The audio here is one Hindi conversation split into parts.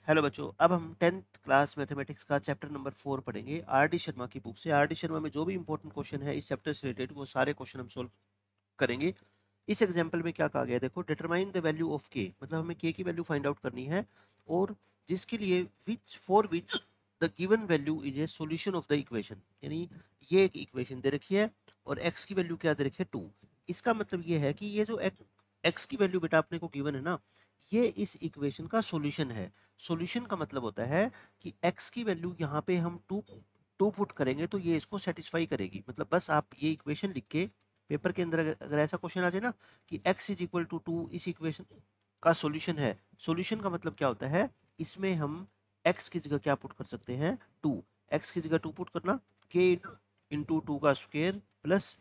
हेलो बच्चों, अब हम 10th क्लास मैथमेटिक्स का चैप्टर नंबर 4 पढ़ेंगे आर डी शर्मा की बुक से। आर डी शर्मा में जो भी इंपॉर्टेंट क्वेश्चन है इस चैप्टर से रिलेटेड वो सारे क्वेश्चन हम सोल्व करेंगे। इस एग्जाम्पल में क्या कहा गया है, देखो, डिटरमाइन द वैल्यू ऑफ के, मतलब हमें के की वैल्यू फाइंड आउट करनी है और जिसके लिए which the given value is a solution of the equation, यानी ये एक इक्वेशन दे रखी है और एक्स की वैल्यू क्या दे रखी है 2। इसका मतलब ये है कि ये जो एक्स की वैल्यू बेटा अपने को गिवन है ना, ये इस इक्वेशन का सॉल्यूशन है। सॉल्यूशन का मतलब होता है कि x की वैल्यू यहाँ पे हम टू पुट करेंगे तो ये इसको सेटिस्फाई करेगी। मतलब बस आप ये इक्वेशन लिख के पेपर के अंदर अगर ऐसा क्वेश्चन आ जाए ना कि x इज इक्वल टू 2 इस इक्वेशन का सॉल्यूशन है। सॉल्यूशन का मतलब क्या होता है, इसमें हम x की जगह क्या पुट कर सकते हैं 2। x की जगह 2 पुट करना, k इंटू टू का square plus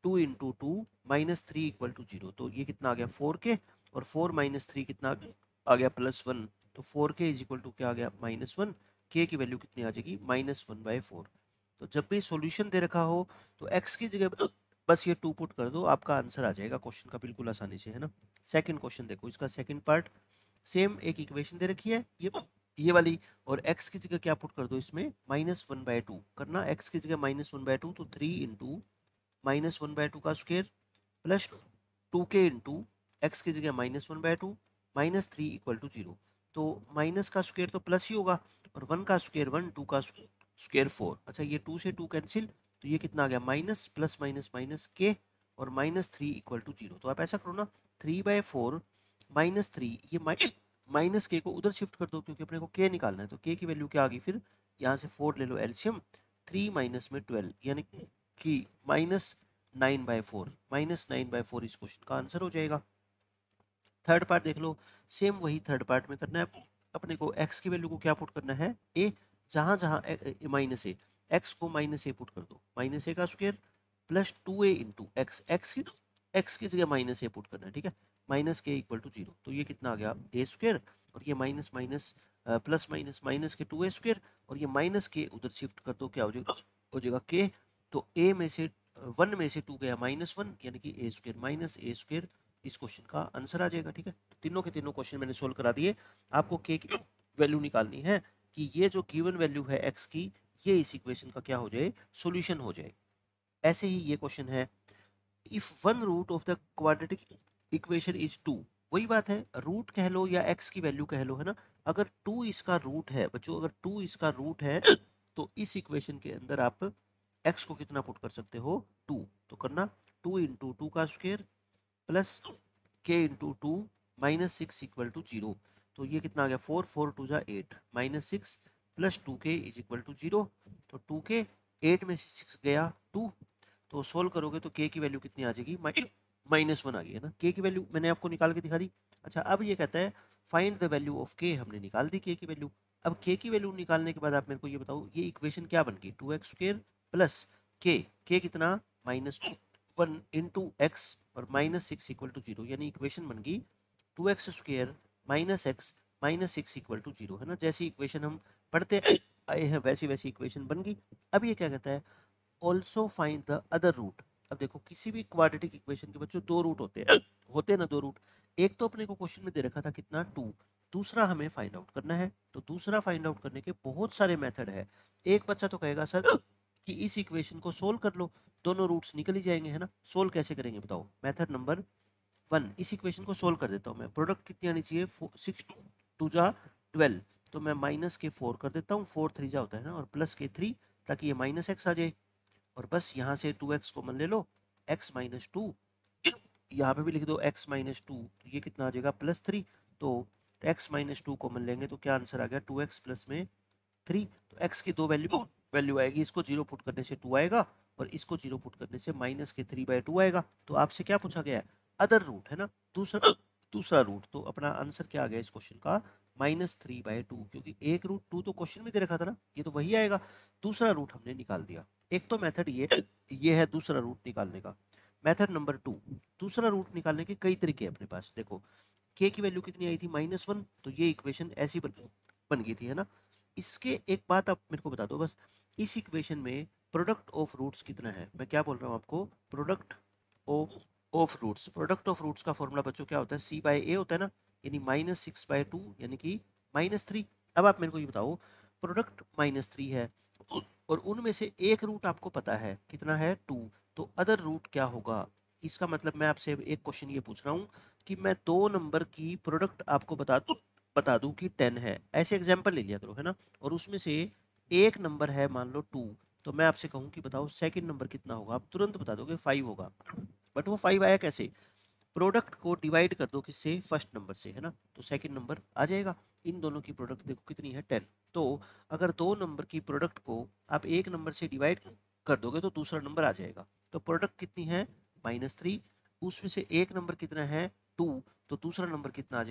2 into two minus 3 equal to 0। तो ये कितना आ गया 4k और 4 माइनस 3 कितना आ गया +1। तो 4k इज इक्वल टू क्या आ गया -1। k की वैल्यू कितनी आ जाएगी -1/4। तो जब भी सॉल्यूशन दे रखा हो तो x की जगह बस ये 2 पुट कर दो, आपका आंसर आ जाएगा क्वेश्चन का बिल्कुल आसानी से, है ना। सेकंड क्वेश्चन देखो, इसका सेकंड पार्ट, सेम एक इक्वेशन दे रखी है ये वाली, और x की जगह क्या पुट कर दो इसमें -1/2 करना। x की जगह -1/2 तो 3 इंटू -1/2 का square plus 2k into x की जगह -1/2 -3 इक्वल टू 0। तो माइनस का स्क्वायर तो प्लस ही होगा और 1 का स्क्वायर 1, 2 का स्क्वायर 4। अच्छा, ये 2 से 2 कैंसिल, तो ये कितना आ गया माइनस प्लस माइनस माइनस के और -3 इक्वल टू 0। तो आप ऐसा करो ना, 3/4 -3, ये माइनस के को उधर शिफ्ट कर दो क्योंकि अपने को के निकालना है। तो के की वैल्यू क्या आ गई, फिर यहाँ से 4 ले लो एल्शियम, 3 माइनस में 12 यानी कि -9/4। -9/4 इस क्वेश्चन का आंसर हो जाएगा। थर्ड पार्ट देख लो, सेम वही थर्ड पार्ट में करना है अपने को। एक्स की वैल्यू को क्या पुट करना है ए, जहां जहां माइनस ए, एक्स को -a पुट कर दो, -a का square plus 2a into X, X की जगह -a पुट करना है, ठीक है। -k equal to 0। तो ये कितना आ गया a स्क्वायर और ये minus minus plus minus minus के 2a स्क्वायर और ये माइनस के उधर शिफ्ट कर दो, क्या हो जाएगा k। तो a में से 1 में से 2 गया -1 यानी कि a square minus a square इस क्वेश्चन का आंसर आ जाएगा, ठीक है। तीनों के तीनों क्वेश्चन मैंने सोल्व करा दिए। आपको के की वैल्यू निकालनी है कि ये जो गिवन वैल्यू है एक्स की, ये इस इक्वेशन का क्या हो जाए, सॉल्यूशन हो जाए। ऐसे ही ये क्वेश्चन है, if one root of the quadratic equation is 2। वही बात है, रूट कह लो या एक्स की वैल्यू कह लो, है ना। अगर 2 इसका रूट है बच्चों, अगर 2 इसका रूट है तो इस इक्वेशन के अंदर आप एक्स को कितना पुट कर सकते हो 2। तो करना 2 इंटू टू का स्क्वायर प्लस के इंटू टू -6 इक्वल टू 0। तो ये कितना आ गया 4, 4 टू जा 8, -6 plus 2k is equal to 0। तो 2k 8 में से 6 गया 2, तो सोल्व करोगे तो k की वैल्यू कितनी आ जाएगी -1 आ गई, है ना। k की वैल्यू मैंने आपको निकाल के दिखा दी। अच्छा, अब ये कहता है find the value of k, हमने निकाल दी k की वैल्यू। अब k की वैल्यू निकालने के बाद आप मेरे को ये बताओ ये इक्वेशन क्या बन गई, 2x² प्लस k कितना -1 इंटू एक्स और -6 इक्वल टू 0, यानी इक्वेशन बन गई 2x² -x -6 इक्वल टू 0, है ना। जैसी इक्वेशन हम पढ़ते आए हैं वैसी वैसी इक्वेशन बन गई। अब ये क्या कहता है, also find the other root. अब देखो, किसी भी क्वाड्रेटिक इक्वेशन के बच्चों दो रूट होते हैं ना, दो रूट। एक तो अपने को क्वेश्चन में दे रखा था कितना 2, दूसरा हमें फाइंड आउट करना है। तो दूसरा फाइंड आउट करने के बहुत सारे मेथड है। एक बच्चा तो कहेगा सर कि इस इक्वेशन को सोल्व कर लो, दोनों रूट्स निकल ही जाएंगे, है ना। सोल्व कैसे करेंगे बताओ। मेथड नंबर 1, इस इक्वेशन को सोल्व कर देता हूँ मैं। प्रोडक्ट कितनी आनी चाहिए 6 2 जा 12, तो मैं -4 कर देता हूँ, 4 3 जा होता है ना, और +3 ताकि ये -x आ जाए। और बस यहाँ से 2x कॉमन ले लो, x -2, यहाँ पे भी लिख दो x -2, तो ये कितना आ जाएगा +3। तो x -2 कॉमन लेंगे तो क्या आंसर आ गया 2x प्लस में 3। तो x की दो वैल्यू आएगी, इसको 0 पुट करने से 2 आएगा और इसको 0 पुट करने से -3/2 आएगा। तो आपसे क्या पूछा गया है, अदर रूट, है ना, दूसरा रूट। तो अपना आंसर क्या आ गया इस क्वेश्चन का -3/2, क्योंकि एक रूट 2 तो क्वेश्चन में दे रखा था ना, ये तो वही आएगा। दूसरा रूट हमने निकाल दिया। एक तो मेथड ये है दूसरा रूट निकालने का। मेथड नंबर 2, दूसरा रूट निकालने के कई तरीके हैं अपने पास। देखो, k की वैल्यू कितनी आई थी -1, तो ये इक्वेशन ऐसी बन गई थी, है ना। इसके एक बात आप मेरे को बता दो बस, इस इक्वेशन में प्रोडक्ट ऑफ रूट्स कितना है। मैं क्या बोल रहा हूँ आपको, product of roots. Product of roots का फॉर्मूला बच्चों क्या होता है, c/a होता है ना, यानी -6/2 यानी कि -3। अब आप मेरे को ये बताओ, प्रोडक्ट -3 है और उनमें से एक रूट आपको पता है कितना है 2, तो अदर रूट क्या होगा? इसका मतलब मैं आपसे एक क्वेश्चन ये पूछ रहा हूँ कि मैं दो नंबर की प्रोडक्ट आपको बता दूं कि 10 है, ऐसे एग्जांपल ले लिया करो, है ना। और उसमें से एक नंबर है मान लो 2, तो मैं आपसे कहूँ कि बताओ सेकंड नंबर कितना होगा, आप तुरंत बता दोगे 5 होगा। बट वो 5 आया कैसे? प्रोडक्ट को डिवाइड कर दो किससे? फर्स्ट नंबर से, है ना, तो सेकंड नंबर आ जाएगा। इन दोनों की प्रोडक्ट देखो कितनी है 10। तो अगर दो नंबर की प्रोडक्ट को आप एक नंबर से डिवाइड कर दोगे तो दूसरा नंबर आ जाएगा। तो प्रोडक्ट कितनी है? -3, उसमें से एक नंबर कितना है? 2, तो दूसरा नंबर कितना आ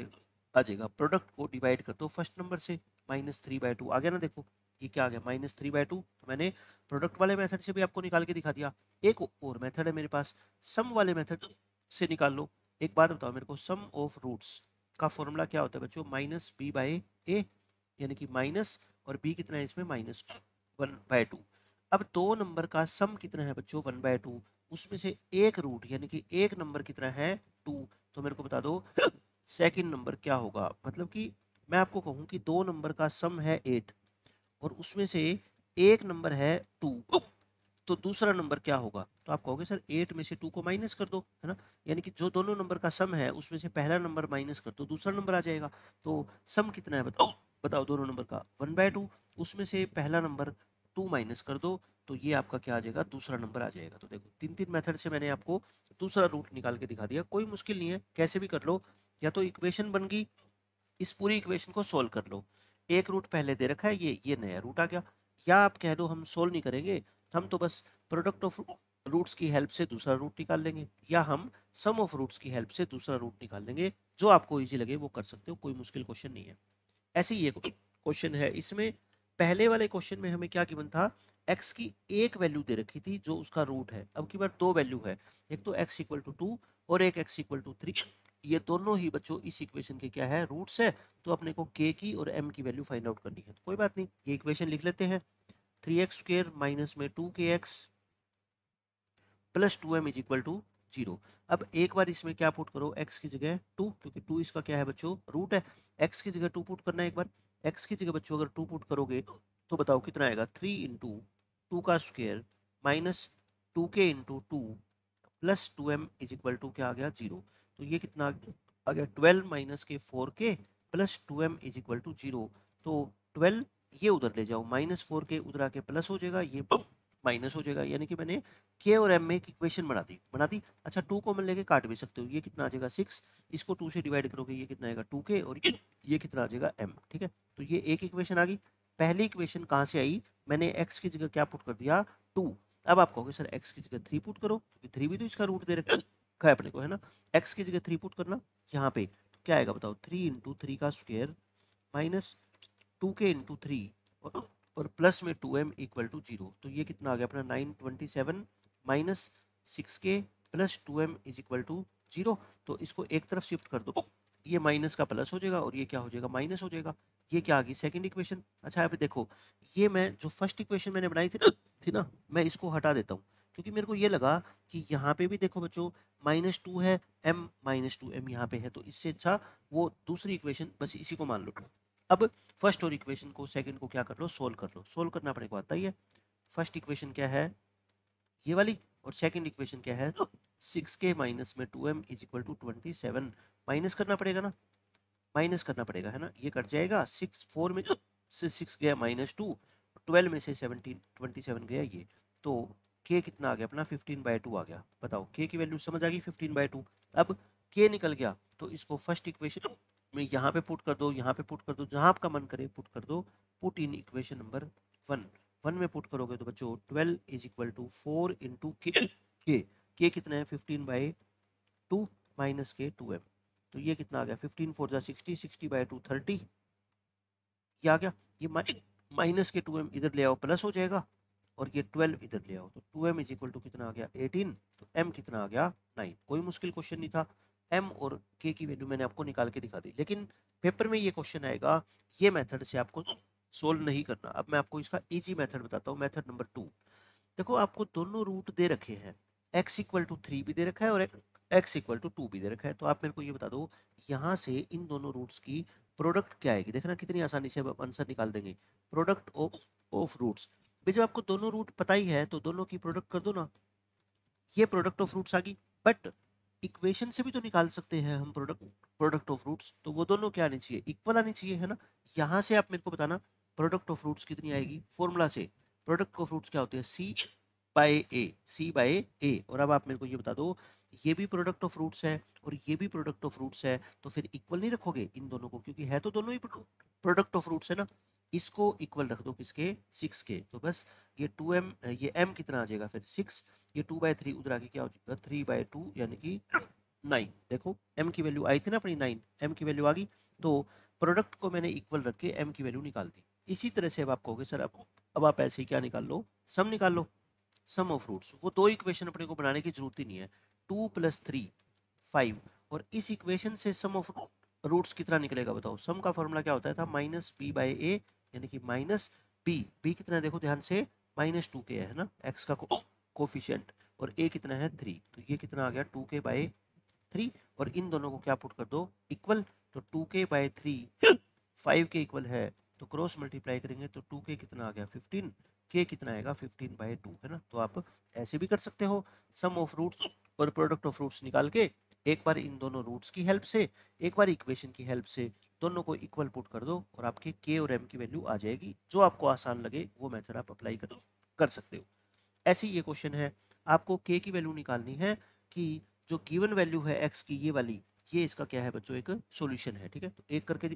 जाएगा? प्रोडक्ट को डिवाइड कर दो फर्स्ट नंबर से, -3/2 आ गया ना। देखो ये क्या आ गया, -3/2। तो मैंने प्रोडक्ट वाले मेथड से भी आपको निकाल के दिखा दिया। एक और मेथड है मेरे पास, सम वाले मेथड से निकाल लो। एक बात बताओ मेरे को, सम ऑफ रूट्स का फॉर्मूला क्या होता है बच्चों? -b/a, यानी कि माइनस और b कितना है इसमें? -1/2। अब दो नंबर का सम कितना है बच्चों? 1/2। उसमें से एक रूट यानी कि एक नंबर कितना है? 2। तो मेरे को बता दो सेकंड नंबर क्या होगा। मतलब कि मैं आपको कहूँ कि दो नंबर का सम है 8 और उसमें से एक नंबर है 2, तो दूसरा नंबर क्या होगा? तो आप कहोगे सर 8 में से 2 को माइनस कर दो, है ना। यानी कि जो दोनों नंबर का सम है उसमें से पहला नंबर माइनस कर दो, दूसरा नंबर आ जाएगा। तो सम कितना है बताओ दोनों नंबर का? 1/2। उसमें से पहला नंबर 2 माइनस कर दो, तो ये आपका क्या आ जाएगा? दूसरा नंबर आ जाएगा। तो देखो तीन तीन मेथड से मैंने आपको दूसरा रूट निकाल के दिखा दिया। कोई मुश्किल नहीं है, कैसे भी कर लो। या तो इक्वेशन बन गई, इस पूरी इक्वेशन को सोल्व कर लो। एक रूट पहले दे रखा है, ये नया रूट आ गया। या आप कह दो हम सोल्व नहीं करेंगे, हम तो बस प्रोडक्ट ऑफ रूट्स की हेल्प से दूसरा रूट निकाल लेंगे, या हम सम ऑफ रूट्स की हेल्प से दूसरा रूट निकाल लेंगे। जो आपको इजी लगे वो कर सकते हो, कोई मुश्किल क्वेश्चन नहीं है। ऐसे ही एक क्वेश्चन है, इसमें पहले वाले क्वेश्चन में हमें क्या गिवन था? x की एक वैल्यू दे रखी थी जो उसका रूट है। अब की बार दो वैल्यू है, एक तो x इक्वल टू 2 और एक x इक्वल टू 3। ये दोनों ही बच्चों इस इक्वेशन के क्या है? रूट्स है। तो अपने को k की और m की वैल्यू फाइंड आउट करनी है। तो कोई बात नहीं, ये इक्वेशन लिख लेते हैं। 3x² माइनस में 2kx plus 2m is equal to 0। अब एक बार इसमें क्या पुट करो? x की जगह 2, क्योंकि 2 इसका क्या है बच्चों? रूट है। x की जगह 2 पुट करना है एक बार। x की जगह बच्चों अगर 2 पुट करोगे तो बताओ कितना आएगा? 3 इंटू 2 का square minus 2k into 2 plus 2m is equal to क्या आ गया? 0। तो ये कितना आ गया? 12 माइनस के 4k plus 2m is equal to 0। तो 12 ये उधर ले जाओ, -4k उधर आके प्लस हो जाएगा, ये माइनस हो जाएगा। यानी कि मैंने के और एम में एक इक्वेशन बना दी। अच्छा 2 कॉमन लेके काट भी सकते हो, ये कितना आ जाएगा? 6। इसको 2 से डिवाइड करोगे, ये कितना आएगा? 2k, और ये कितना आ जाएगा? m। ठीक है, तो ये एक इक्वेशन आ गई। पहली इक्वेशन कहाँ से आई? मैंने x की जगह क्या पुट कर दिया? 2। अब आप कहोगे सर x की जगह 3 पुट करो, क्योंकि 3 भी तो इसका रूट दे रखा है अपने को, है ना। x की जगह 3 पुट करना यहाँ पे, तो क्या आएगा बताओ? 3 इंटू 3 का स्क्वायर माइनस 2k इंटू 3 और प्लस में 2m इक्वल टू 0। तो ये कितना आ गया अपना? 927 minus 6k plus 2m is equal to 0। तो इसको एक तरफ शिफ्ट कर दो, ये माइनस का प्लस हो जाएगा और ये क्या हो जाएगा? माइनस हो जाएगा। ये क्या आ गई? Second equation. अच्छा अभी देखो, ये मैं जो फर्स्ट इक्वेशन मैंने बनाई थी ना, मैं इसको हटा देता हूँ, क्योंकि मेरे को ये लगा कि यहाँ पे भी देखो बच्चों -2 है, m -2m यहाँ पे है, तो इससे अच्छा वो दूसरी इक्वेशन बस इसी को मान लो। अब फर्स्ट और इक्वेशन को, सेकंड को क्या कर लो? सोल्व कर लो। सोल्व करना अपने को आता ही है। फर्स्ट इक्वेशन क्या है? ये वाली। और सेकंड इक्वेशन क्या है? 6k माइनस में 2m is equal to 27। Minus करना पड़ेगा ना, माइनस करना पड़ेगा, है ना। ये कट जाएगा, 6 4 में से 6 गया -2, 12 में से 27 गया ये। तो k कितना आ गया अपना? 15/2 आ गया। बताओ k की वैल्यू समझ आ गई? 15/2। अब k निकल गया तो इसको फर्स्ट इक्वेशन में यहाँ पे पुट कर दो, यहाँ पे पुट कर दो, जहाँ आपका मन करे पुट कर दो। पुट इन इक्वेशन नंबर 1 में पुट करोगे तो बच्चों 12 इज इक्वल टू 4 इंटू के कितना है? 15/2 माइनस के 2m। तो ये कितना आ गया? 15 4 जा 60, 60/2 30। ये आ गया। ये माइनस के 2m इधर ले आओ, प्लस हो जाएगा, और ये 12 इधर ले आओ, तो 2m इज इक्वल टू कितना आ गया? 18। तो m कितना आ गया? 9। कोई मुश्किल क्वेश्चन नहीं था। m और k की वैल्यू मैंने आपको निकाल के दिखा दी। लेकिन पेपर में ये क्वेश्चन आएगा, ये मेथड से आपको सोल्व नहीं करना। अब मैं आपको इसका इजी मेथड बताता हूँ, मेथड नंबर 2। देखो आपको दोनों रूट दे रखे हैं, x इक्वल टू 3 भी दे रखा है और x इक्वल टू 2 भी दे रखा है। तो आप मेरे को ये बता दो, यहाँ से इन दोनों रूट्स की प्रोडक्ट क्या आएगी, देखना कितनी आसानी से अब आंसर निकाल देंगे। प्रोडक्ट ऑफ रूट्स, भाई जब आपको दोनों रूट पता ही है तो दोनों की प्रोडक्ट कर दो ना, ये प्रोडक्ट ऑफ रूट्स आ गई। बट इक्वेशन से भी तो निकाल सकते हैं हम प्रोडक्ट ऑफ रूट्स, तो वो दोनों क्या आनी चाहिए, इक्वल आनी चाहिए, है ना। यहाँ से आप मेरे को बताना प्रोडक्ट ऑफ रूट्स कितनी आएगी, फॉर्मूला से प्रोडक्ट ऑफ रूट्स क्या होते हैं, सी बाय ए। और अब आप मेरे को ये बता दो, ये भी प्रोडक्ट ऑफ रूट्स है और ये भी प्रोडक्ट ऑफ रूट्स है, तो फिर इक्वल नहीं रखोगे इन दोनों को, क्योंकि है तो दोनों ही प्रोडक्ट ऑफ रूट्स है ना। इसको इक्वल रख दो किसके, 6 के। तो बस ये 2m, ये m कितना आ जाएगा फिर 6, ये 2/3 उधर आके क्या हो जाएगा 3/2 यानी कि 9। देखो m की वैल्यू आई थी ना अपनी 9, m की वैल्यू आ गई, तो प्रोडक्ट को मैंने इक्वल रख के m की वैल्यू निकाल दी। इसी तरह से अब आप कहोगे सर अब आप ऐसे ही क्या निकाल लो, सम निकाल लो, सम ऑफ रूट्स। वो दो इक्वेशन अपने को बनाने की जरूरत ही नहीं है, 2 + 3 5, और इस इक्वेशन से सम ऑफ रूट्स कितना निकलेगा बताओ। सम का फॉर्मूला क्या होता था, -b/a, यानी कि माइनस बी कितना है देखो ध्यान से, -2k है ना, x का कोफिशिएंट, और a कितना है 3, तो ये कितना आ गया 2k/3, और इन दोनों को क्या पुट कर दो इक्वल, तो 2k/3 5 के इक्वल है, तो क्रॉस मल्टीप्लाई करेंगे तो 2k कितना आ गया 15, k कितना आएगा 15/2, है ना। तो आप ऐसे भी कर सकते हो, सम ऑफ रूट्स और प्रोडक्ट ऑफ रूट्स निकाल के, एक बार इन दोनों रूट्स की हेल्प से, एक बार इक्वेशन की हेल्प से, दोनों को इक्वल पुट कर दो और आपके k और m की वैल्यू आ जाएगी। जो आपको आसान लगे वो मेथड आप अप्लाई कर सकते हो। ऐसे ही ये क्वेश्चन है, आपको k की वैल्यू निकालनी है कि जो गिवन वैल्यू है x की, ये वाली, ये इसका क्या है बच्चों, एक सॉल्यूशन है, ठीक है। तो एक करके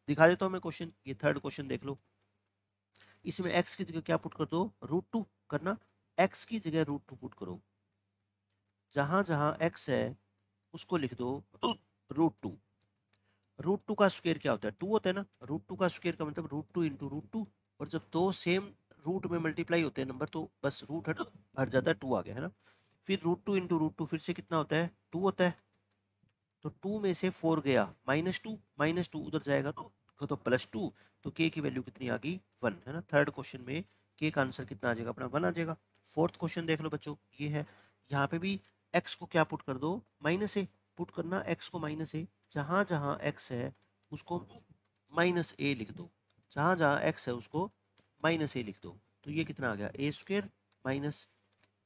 दिखा देता हूँ मैं क्वेश्चन। ये थर्ड क्वेश्चन देख लो, इसमें x की जगह क्या पुट कर दो, √2 करना, x की जगह √2 पुट करो, जहां जहां x है उसको लिख दो √2। √2 का स्क्वायर क्या होता है, 2 होता है ना, √2 का स्क्वायर का मतलब √2 × √2, और जब दो सेम रूट में मल्टीप्लाई होते हैं नंबर, तो बस रूट हट जाता है, 2 आ गया, है ना। फिर √2 × √2 फिर से कितना होता है, 2 होता है, तो 2 में से 4 गया, -2 उधर जाएगा तो +2, तो k की वैल्यू कितनी आ गई 1, है ना। थर्ड क्वेश्चन में k का आंसर कितना आ जाएगा अपना 1 आ जाएगा। फोर्थ क्वेश्चन देख लो बच्चों, ये है, यहाँ पे भी x को क्या पुट कर दो, -a पुट करना, x को -a, जहाँ जहाँ x है उसको -a लिख दो, जहाँ जहाँ x है उसको -a लिख दो, तो ये कितना आ गया a² -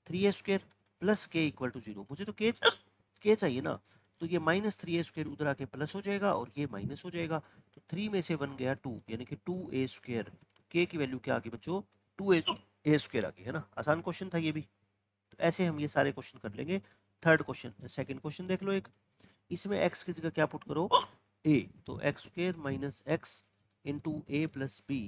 3a² + k = 0। मुझे तो k चाहिए ना, तो ये -3a² उधर आके प्लस हो जाएगा और ये माइनस हो जाएगा, तो 3 में से 1 गया 2, यानी कि 2a²। तो k की वैल्यू क्या आ गई बच्चों, 2a² आ गई, है ना। आसान क्वेश्चन था ये भी। तो ऐसे हम ये सारे क्वेश्चन कर लेंगे। थर्ड क्वेश्चन, सेकंड क्वेश्चन देख लो एक, इसमें x की जगह क्या पुट करो, a, तो x² - x × a + b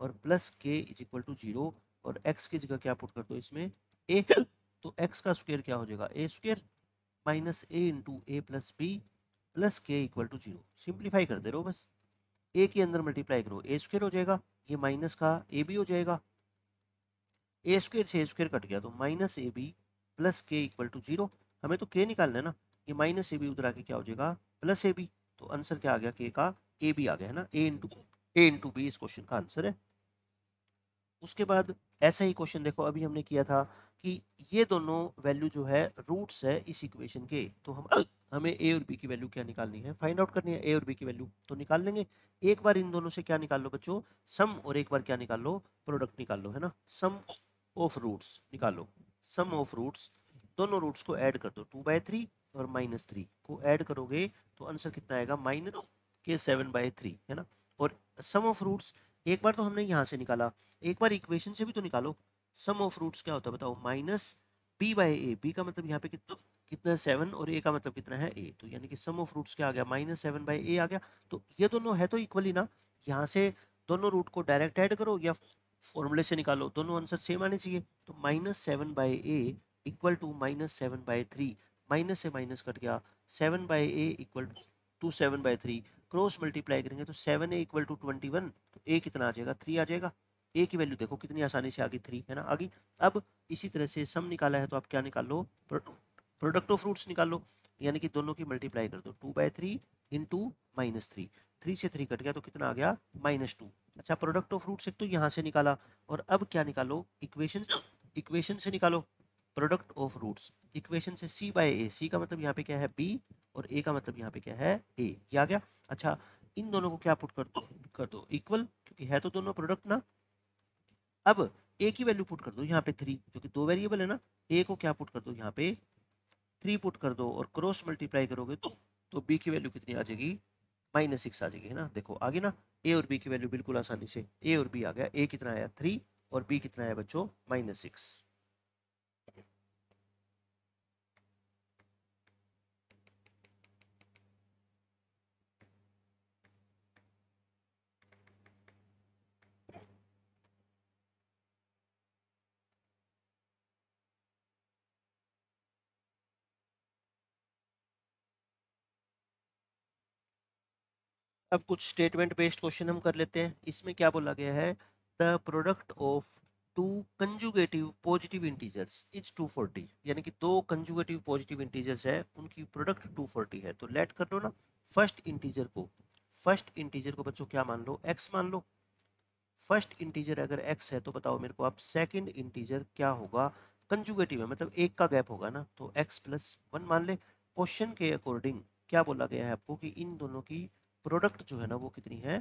और प्लस k = 0, और x की जगह क्या पुट कर दो इसमें a, तो x का स्क्वायर क्या हो जाएगा a² - a × a + b + k = 0। Simplify कर दे रहे हो बस, a के अंदर मल्टीप्लाई करो, a² हो जाएगा, ये माइनस का a भी हो जाएगा, a² से a² कट गया, तो -ab + k = 0। हमें तो k निकालना है ना, ये -ab उधर आके क्या हो जाएगा +ab, तो आंसर क्या आ गया k का ab आ गया, है ना। a × b इस क्वेश्चन का आंसर है। उसके बाद ऐसा ही क्वेश्चन देखो, अभी हमने किया था कि ये दोनों वैल्यू जो है रूट्स है इस इक्वेशन के, तो हमें a और b की वैल्यू क्या निकालनी है, फाइंड आउट करनी है a और b की वैल्यू, तो निकाल लेंगे। एक बार इन दोनों से क्या निकाल लो बच्चों, सम, और एक बार क्या निकाल लो, प्रोडक्ट निकाल लो, है ना। सम ऑफ रूट्स निकालो, सम ऑफ रूट्स, दोनों रूट्स को ऐड कर दो, 2/3 और -3 को ऐड करोगे तो आंसर कितना आएगा -7/3, है ना। और सम ऑफ रूट्स एक बार तो हमने यहाँ से निकाला, एक बार इक्वेशन से भी तो निकालो। सम ऑफ रूट्स क्या होता है बताओ, -b/a, b का मतलब यहाँ पे कितना है 7, और a का मतलब कितना है a, तो यानी कि सम ऑफ रूट्स क्या आ गया -7/a आ गया। तो ये दोनों है तो इक्वल ही ना, यहाँ से दोनों रूट को डायरेक्ट ऐड करो या फॉर्मूले से निकालो, दोनों आंसर सेम आने चाहिए। तो -7/a = -7/3, माइनस से माइनस कट गया, 7/a = 7/3, क्रॉस मल्टीप्लाई करेंगे तो 7a = 21, तो a कितना आ जाएगा 3 आ जाएगा। a की वैल्यू देखो कितनी आसानी से आ गई 3, है ना, आ गई। अब इसी तरह से सम निकाला है तो आप क्या निकाल लो, प्रोडक्ट ऑफ रूट्स निकाल लो, यानी कि दोनों की मल्टीप्लाई कर दो, 2/3 × -3, 3 से 3 कट गया तो कितना आ गया -2। अच्छा, प्रोडक्ट ऑफ रूट्स एक तो यहाँ से निकाला, और अब क्या निकालो, इक्वेशन से निकालो प्रोडक्ट ऑफ रूट्स। इक्वेशन से c/a, c का मतलब यहाँ पे क्या है b, और a का मतलब यहाँ पे क्या है a, ये आ गया। अच्छा, इन दोनों को क्या पुट कर दो इक्वल, क्योंकि है तो दोनों प्रोडक्ट ना। अब ए की वैल्यू पुट कर दो यहाँ पे 3, क्योंकि दो वेरिएबल है ना। ए को क्या पुट कर दो यहाँ पे 3 पुट कर दो, और क्रॉस मल्टीप्लाई करोगे तो बी की वैल्यू कितनी आ जाएगी, -6 आ जाएगी, है ना। देखो आगे ना ए और बी की वैल्यू बिल्कुल आसानी से, ए और बी आ गया। ए कितना आया 3 और बी कितना आया बच्चों -6। अब कुछ स्टेटमेंट बेस्ड क्वेश्चन हम कर लेते हैं। इसमें क्या बोला गया है, the product of two conjugative positive integers is 240, यानी कि दो कंजुगेटिव पॉजिटिव इंटीजर्स है, उनकी प्रोडक्ट 240 है। तो लेट कर लो ना फर्स्ट इंटीजर को बच्चों क्या मान लो, x मान लो। फर्स्ट इंटीजर अगर x है तो बताओ मेरे को आप सेकंड इंटीजर क्या होगा, कंजुगेटिव है मतलब एक का गैप होगा ना, तो x+1 मान ले। क्वेश्चन के अकॉर्डिंग क्या बोला गया है आपको कि इन दोनों की प्रोडक्ट जो है ना वो कितनी है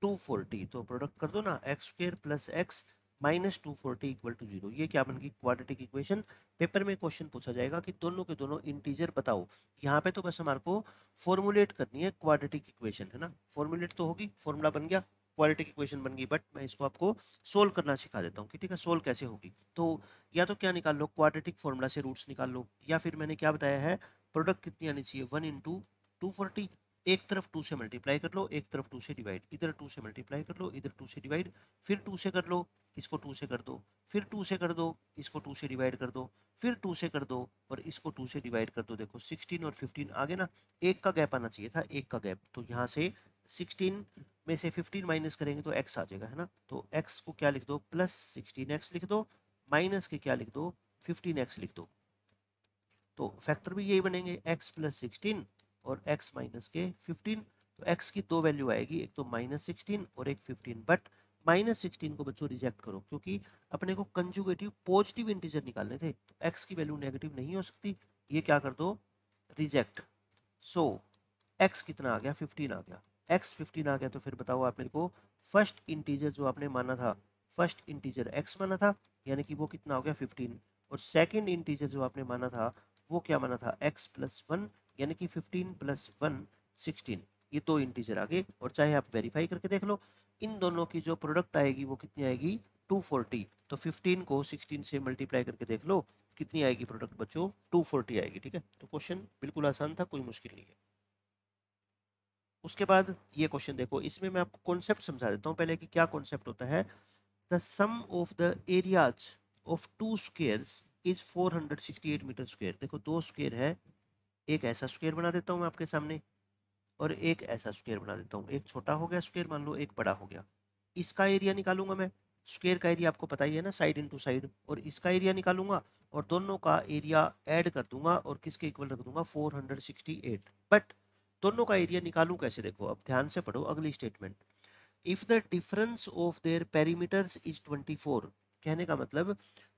240। तो प्रोडक्ट कर दो ना x² + x -240 = 0। ये क्या बन गई क्वाड्रेटिक इक्वेशन। पेपर में क्वेश्चन पूछा जाएगा कि दोनों के दोनों इंटीजर बताओ। यहाँ पे तो बस हमारे को फॉर्मुलेट करनी है क्वाड्रेटिक इक्वेशन, है ना। फॉर्मुलेट तो होगी, फॉर्मूला बन गया, क्वाड्रेटिक इक्वेशन बन गई। बट मैं इसको आपको सोल्व करना सिखा देता हूँ कि ठीक है सोल्व कैसे होगी। तो या तो क्या निकाल लो, क्वाड्रेटिक फॉर्मूला से रूट्स निकाल लो, या फिर मैंने क्या बताया है प्रोडक्ट कितनी आनी चाहिए 1 × 240। एक तरफ 2 से मल्टीप्लाई कर लो, एक तरफ 2 से डिवाइड, इधर 2 से मल्टीप्लाई कर लो, इधर 2 से डिवाइड, फिर 2 से कर लो, इसको 2 से कर दो, फिर 2 से कर दो, इसको 2 से डिवाइड कर दो, फिर 2 से कर दो और इसको 2 से डिवाइड कर दो। देखो 16 और 15 आगे ना एक का गैप आना चाहिए था, एक का गैप। तो यहाँ से 16 में से 15 माइनस करेंगे तो x आ जाएगा, है ना। तो x को क्या लिख दो +16x लिख दो, माइनस के क्या लिख दो 15x लिख दो। तो फैक्टर भी यही बनेंगे x + 16 और x - के 15। तो x की दो वैल्यू आएगी, एक तो -16 और एक 15। बट -16 को बच्चों रिजेक्ट करो, क्योंकि अपने को कंजुगेटिव पॉजिटिव इंटीजर निकालने थे, तो x की वैल्यू नेगेटिव नहीं हो सकती। ये क्या कर दो रिजेक्ट। सो x कितना आ गया 15 आ गया। x 15 आ गया तो फिर बताओ आप मेरे को फर्स्ट इंटीजर जो आपने माना था, फर्स्ट इंटीजर x माना था, यानी कि वो कितना हो गया 15। और सेकंड इंटीजर जो आपने माना था वो क्या माना था x+1, यानी कि 15 + 1 16। ये दो इंटीजर आ गए, और चाहे आप वेरीफाई करके देख लो, इन दोनों की जो प्रोडक्ट आएगी वो कितनी आएगी 240। तो 15 को 16 से मल्टीप्लाई करके देख लो कितनी आएगी प्रोडक्ट बच्चों 240 आएगी। ठीक है, तो क्वेश्चन बिल्कुल आसान था, कोई मुश्किल नहीं है। उसके बाद ये क्वेश्चन देखो, इसमें मैं आपको कॉन्सेप्ट समझा देता हूँ पहले कि क्या कॉन्सेप्ट होता है। The sum of the areas of two squares is 468 metre square. देखो दो स्क्वेयर है, एक ऐसा स्क्वेयर बना देता हूँ मैं आपके सामने और एक ऐसा स्क्वेयर बना देता हूँ। एक छोटा हो गया स्क्वेयर मान लो, एक बड़ा हो गया। इसका एरिया निकालूंगा मैं, स्क्वेयर का एरिया आपको पता ही है ना, साइड इनटू साइड। और इसका एरिया निकालूंगा और दोनों का एरिया ऐड कर दूंगा और किसके इक्वल रख दूंगा 468। बट दोनों का एरिया निकालूं कैसे, देखो अब ध्यान से पढ़ो अगली statement. If the difference of their perimeters is 24, कहने का मतलब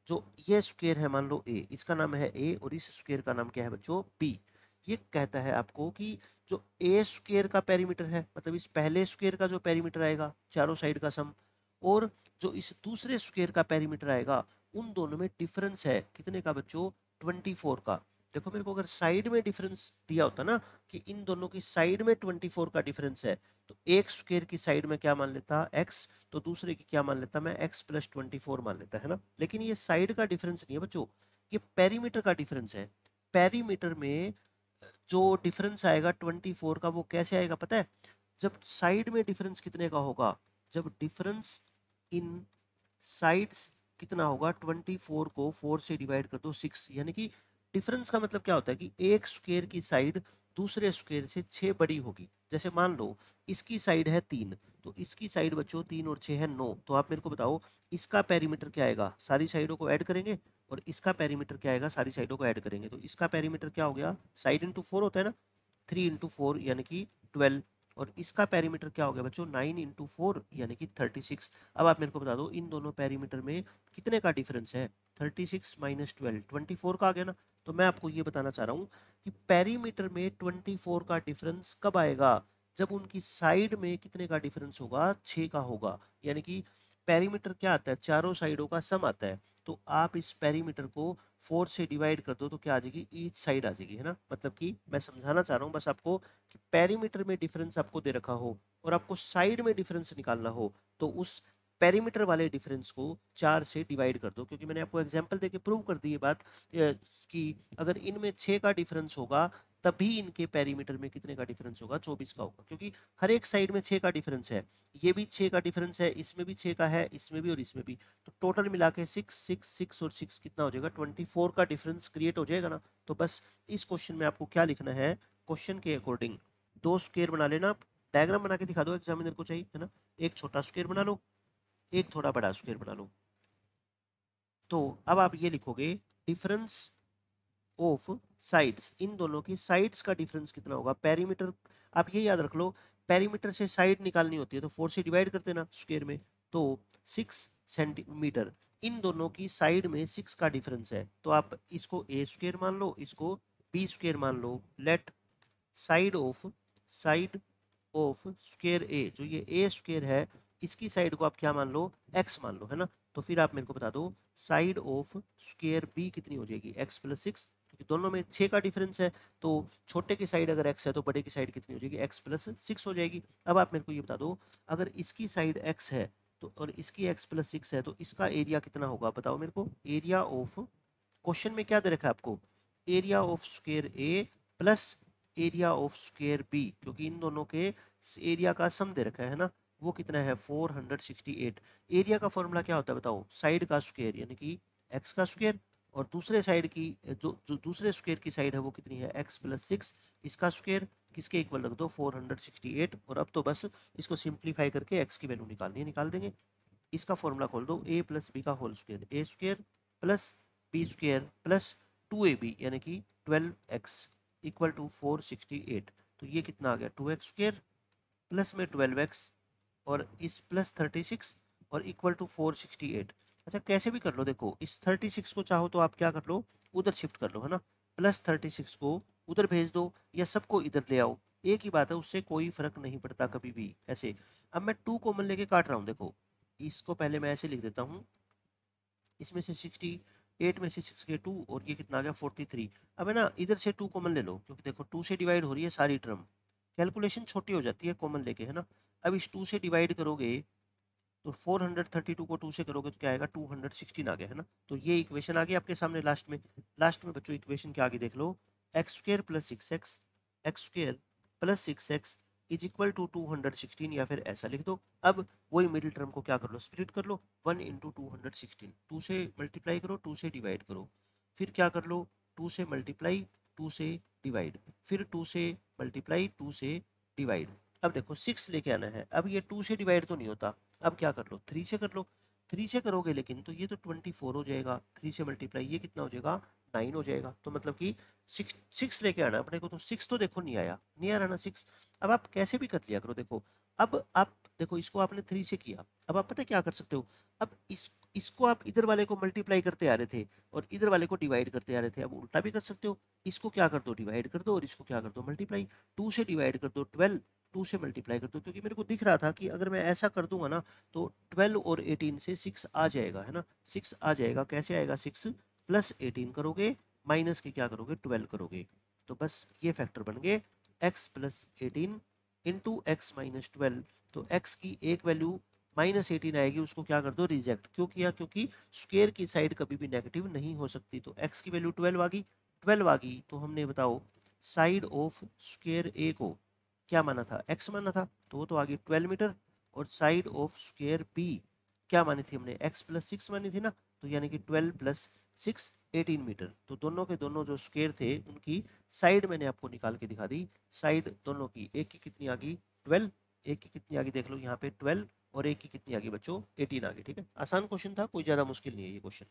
जो ये स्क्वायर है मान लो ए, इसका नाम है ए और इस स्क्वायर का नाम क्या है बच्चों बी। ये कहता है आपको कि जो ए स्क्वायर का पेरीमीटर है, मतलब इस पहले स्क्वायर का जो पेरीमीटर आएगा चारों साइड का सम, और जो इस दूसरे स्क्वायर का पेरीमीटर आएगा, उन दोनों में डिफरेंस है कितने का बच्चों 24 का। देखो मेरे को अगर साइड में डिफरेंस दिया होता ना कि इन दोनों की साइड में 24 का डिफरेंस है, तो एक स्क्वायर की साइड में क्या मान लेता x, तो दूसरे की क्या मान लेता मैं x + 24 मान लेता, है ना। लेकिन ये साइड का डिफरेंस नहीं है बच्चों, ये पेरीमीटर का डिफरेंस है। पेरीमीटर में जो डिफरेंस आएगा 24 का वो कैसे आएगा पता है, जब साइड में डिफरेंस कितने का होगा, जब डिफरेंस इन साइड्स कितना होगा 24 को 4 से डिवाइड कर दो 6। यानी कि डिफरेंस का मतलब क्या होता है कि एक स्क्वायर की साइड दूसरे स्क्वायर से 6 बड़ी होगी। जैसे मान लो इसकी साइड है 3, तो इसकी साइड बच्चों 3 और 6 है 9। तो आप मेरे को बताओ इसका पेरीमीटर क्या आएगा, सारी साइडों को ऐड करेंगे, और इसका पेरीमीटर क्या आएगा, सारी साइडों को ऐड करेंगे। तो इसका पेरीमीटर क्या हो गया, साइड इंटू 4 होता है ना, 3 × 4 यानी कि 12। और इसका पेरीमीटर क्या हो गया बच्चों 9 × 4 यानी कि 36। अब आप मेरे को बता दो इन दोनों पेरीमीटर में कितने का डिफरेंस है, 36 - 12 24 का आ गया ना। तो मैं आपको ये बताना चाह रहा हूँ कि पेरीमीटर में 24 का डिफरेंस कब आएगा, जब उनकी साइड में कितने का डिफरेंस होगा, 6 का होगा। यानी कि पेरीमीटर क्या आता है, चारों साइडों का सम आता है। तो आप इस पेरीमीटर को 4 से डिवाइड कर दो तो क्या आ जाएगी, ईच साइड आ जाएगी, है ना। मतलब कि मैं समझाना चाह रहा हूँ बस आपको कि पेरीमीटर में डिफरेंस आपको दे रखा हो और आपको साइड में डिफरेंस निकालना हो तो उस पेरीमीटर वाले डिफरेंस को 4 से डिवाइड कर दो। क्योंकि मैंने आपको एग्जांपल देके प्रूव कर दी ये बात कि अगर इनमें 6 का डिफरेंस होगा तभी इनके पेरीमीटर में कितने का डिफरेंस होगा, 24 का होगा। क्योंकि हर एक साइड में 6 का डिफरेंस है, ये भी 6 का डिफरेंस है, इसमें भी 6 का है, इसमें भी और इसमें भी। तो टोटल मिला के 6 6 6 और 6 कितना हो जाएगा, 24 का डिफरेंस क्रिएट हो जाएगा ना। तो बस इस क्वेश्चन में आपको क्या लिखना है, क्वेश्चन के अकॉर्डिंग दो स्क्वायर बना लेना। डायग्राम बना के दिखा दो, एग्जामिनर को चाहिए, है ना। एक छोटा स्क्वायर बना लो, एक थोड़ा बड़ा स्क्वायर बना लो। तो अब आप ये लिखोगे डिफरेंस ऑफ साइड्स, इन दोनों की साइड्स का डिफरेंस कितना होगा। पेरीमीटर आप ये याद रख लो, पेरीमीटर से साइड निकालनी होती है तो 4 से डिवाइड करते ना स्क्वायर में, तो 6 सेंटीमीटर। इन दोनों की साइड में 6 का डिफरेंस है तो आप इसको ए स्क्वायर मान लो, इसको बी स्क्वायर मान लो। लेट साइड ऑफ स्क्वायर ए, जो ये ए स्क्वायर है इसकी साइड को आप क्या मान लो, एक्स मान लो, है ना। तो फिर आप मेरे को बता दो साइड ऑफ स्क्वायर बी कितनी हो जाएगी, एक्स प्लस 6। क्योंकि दोनों में 6 का डिफरेंस है तो छोटे की साइड अगर एक्स है तो बड़े की साइड कितनी हो जाएगी, एक्स प्लस 6 हो जाएगी। अब आप मेरे को ये बता दो अगर इसकी साइड एक्स है तो और इसकी एक्स प्लस 6 है तो इसका एरिया कितना होगा, बताओ मेरे को। एरिया ऑफ, क्वेश्चन में क्या दे रखा है आपको, area of square A plus area of square B, क्योंकि इन दोनों के एरिया का सम दे रखा है ना। वो कितना है 468। एरिया का फॉर्मूला क्या होता है बताओ, साइड का स्क्वायर यानी कि एक्स का स्क्वायर, और दूसरे साइड की जो दूसरे स्क्वायर की साइड है वो कितनी है, एक्स प्लस 6, इसका स्क्वायर किसके इक्वल रख दो 468। और अब तो बस इसको सिंप्लीफाई करके एक्स की वैल्यू निकालनी है, निकाल देंगे। इसका फॉर्मूला खोल दो, ए प्लस बी का whole square, a square plus b square plus 2ab यानी कि 12x इक्वल टू 468। तो ये कितना आ गया 2x स्क्वायर प्लस में 12x और इस प्लस 36 और इक्वल टू 468। अच्छा कैसे भी कर लो, देखो इस 36 को चाहो तो आप क्या कर लो, उधर शिफ्ट कर लो, है ना। प्लस 36 को उधर भेज दो या सबको इधर ले आओ, एक ही बात है, उससे कोई फर्क नहीं पड़ता कभी भी ऐसे। अब मैं 2 कॉमन लेके काट रहा हूँ, देखो इसको पहले मैं ऐसे लिख देता हूँ, इसमें से 68 में से 6 के 2 और ये कितना आ गया 43। अब है ना इधर से 2 कॉमन ले लो क्योंकि देखो 2 से डिवाइड हो रही है सारी टर्म, कैलकुलेशन छोटी हो जाती है कॉमन लेके, है ना। अब इस 2 से डिवाइड करोगे तो 432 को 2 से करोगे तो क्या आएगा 216 आ गया, है ना। तो ये इक्वेशन आ गई आपके सामने लास्ट में बच्चों इक्वेशन क्या आगे देख लो, x square plus 6x, x square plus 6x is equal to 216, या फिर ऐसा लिख दो। अब वही मिडिल टर्म को क्या कर लो, स्प्लिट कर लो, 1 इंटू 216, 2 से मल्टीप्लाई करो 2 से डिवाइड करो, फिर क्या कर लो 2 से मल्टीप्लाई 2 से डिवाइड, फिर 2 से मल्टीप्लाई 2 से डिवाइड। अब देखो 6 लेके आना है, अब ये 2 से डिवाइड तो नहीं होता, अब क्या कर लो 3 से कर लो, 3 से करोगे लेकिन तो ये तो 24 हो जाएगा, 3 से मल्टीप्लाई ये कितना हो जाएगा 9 हो जाएगा। तो मतलब कि 6 लेके आना अपने को, तो 6 तो देखो नहीं आया, नहीं आ रहा ना 6। अब आप कैसे भी कर लिया करो, देखो अब आप देखो इसको आपने 3 से किया, अब आप पता क्या कर सकते हो, अब इसको आप इधर वाले को मल्टीप्लाई करते आ रहे थे और इधर वाले को डिवाइड करते आ रहे थे, अब उल्टा भी कर सकते हो, इसको क्या कर दो डिवाइड कर दो और इसको क्या कर दो मल्टीप्लाई, 2 से डिवाइड कर दो 12, 2 से मल्टीप्लाई कर दो, क्योंकि मेरे को दिख रहा था कि अगर मैं ऐसा कर दूंगा ना तो 12 और 18 से 6 आ जाएगा, है ना। 6 आ जाएगा, कैसे आएगा 6 प्लस 18 करोगे माइनस के क्या करोगे 12 करोगे, तो बस ये फैक्टर बन गए x plus 18 into x minus 12। तो x की एक वैल्यू माइनस 18 आएगी, उसको क्या कर दो रिजेक्ट, क्यों किया, क्योंकि स्क्वायर की साइड कभी भी नेगेटिव नहीं हो सकती। तो x की वैल्यू 12 आ गई, 12 आ गई तो हमने बताओ साइड ऑफ स्क्वायर ए को क्या माना था, x माना था, तो वो तो आ गई 12 मीटर। और साइड ऑफ स्क्वायर बी क्या मानी थी हमने, x प्लस 6 मानी थी ना, तो यानी कि 12 प्लस 6 18 मीटर। तो दोनों के दोनों जो स्क्वायर थे उनकी साइड मैंने आपको निकाल के दिखा दी, साइड दोनों की, एक की कितनी आ गई 12, एक की कितनी आ गई देख लो यहाँ पे 12, और एक की कितनी आ गई बच्चों 18 आ गई। ठीक है, आसान क्वेश्चन था, कोई ज़्यादा मुश्किल नहीं है ये क्वेश्चन।